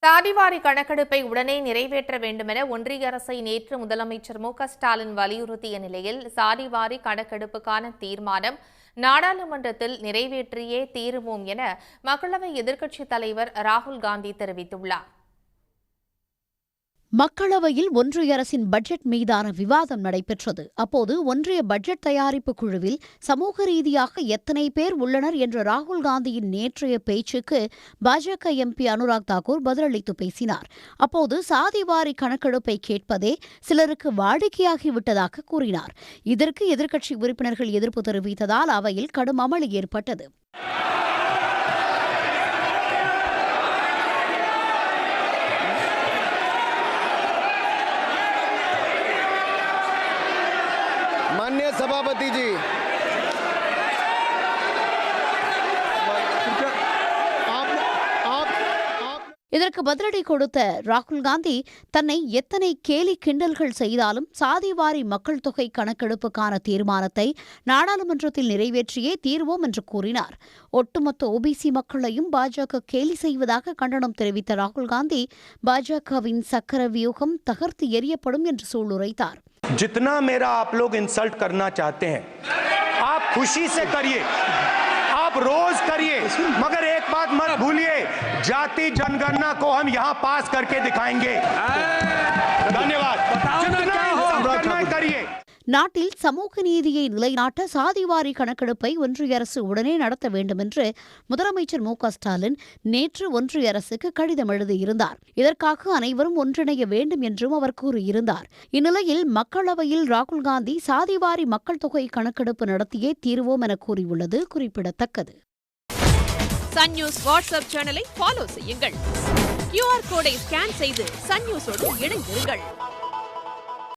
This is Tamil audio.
சாதிவாரி கணக்கெடுப்பை உடனே நிறைவேற்ற வேண்டுமென ஒன்றிய அரசை நேற்று முதலமைச்சர் மு.க.ஸ்டாலின் வலியுறுத்திய நிலையில் சாதிவாரி கணக்கெடுப்புக்கான தீர்மானம் நாடாளுமன்றத்தில் நிறைவேற்றியே தீருவோம் என மக்களவை எதிர்க்கட்சித் தலைவர் ராகுல் காந்தி தெரிவித்துள்ளார். மக்களவையில் ஒன்றிய அரசின் பட்ஜெட் மீதான விவாதம் நடைபெற்றது. அப்போது ஒன்றிய பட்ஜெட் தயாரிப்பு குழுவில் சமூக ரீதியாக எத்தனை பேர் உள்ளனர் என்ற ராகுல் காந்தியின் நேற்றைய பேச்சுக்கு பாஜக எம்பி அனுராக் தாக்கூர் பதிலளித்து பேசினார். அப்போது சாதிவாரி கணக்கெடுப்பை கேட்பதே சிலருக்கு வாடிக்கையாகிவிட்டதாக கூறினார். இதற்கு எதிர்க்கட்சி உறுப்பினர்கள் எதிர்ப்பு தெரிவித்ததால் அவையில் கடும் அமளி ஏற்பட்டது. माननीय सभापति जी, இதற்கு பதிலடி கொடுத்த ராகுல் காந்தி தன்னை எத்தனை கேலி கிண்டல்கள் செய்தாலும் சாதிவாரி மக்கள் தொகை கணக்கெடுப்புக்கான தீர்மானத்தை நாடாளுமன்றத்தில் நிறைவேற்றியே தீர்வோம் என்று கூறினார். ஒட்டுமொத்த ஓபிசி மக்களையும் பாஜக கேலி செய்வதாக கண்டனம் தெரிவித்த ராகுல் காந்தி பாஜகவின் சக்கர வியூகம் தகர்த்து எறியப்படும் என்று சூளுரைத்தார். जितना मेरा आप लोग इंसल्ट करना चाहते हैं आप खुशी से करिए, आप रोज करिए, मगर एक बात मत भूलिए, जाति जनगणना को हम यहाँ पास करके दिखाएंगे. धन्यवाद. जितना इंसल्ट करना करिए. நாட்டில் சமூக நீதியை நிலைநாட்ட சாதிவாரி கணக்கெடுப்பை ஒன்றிய அரசு உடனே நடத்த வேண்டும் என்று முதலமைச்சர் மு.க.ஸ்டாலின் நேற்று ஒன்றிய அரசுக்கு கடிதம் எழுதியிருந்தார். இதற்காக அனைவரும் ஒன்றிணைய வேண்டும் என்றும் அவர் கூறியிருந்தார். இந்நிலையில் மக்களவையில் ராகுல் காந்தி சாதிவாரி மக்கள் தொகை கணக்கெடுப்பு நடத்தியே தீர்வோம் என கூறியுள்ளது குறிப்பிடத்தக்கது. சன் நியூஸ் வாட்ஸ்அப் சேனலை ஃபாலோ செய்யுங்கள். QR கோடை ஸ்கேன் செய்து சன் நியூஸோடு இணைந்திருங்கள்.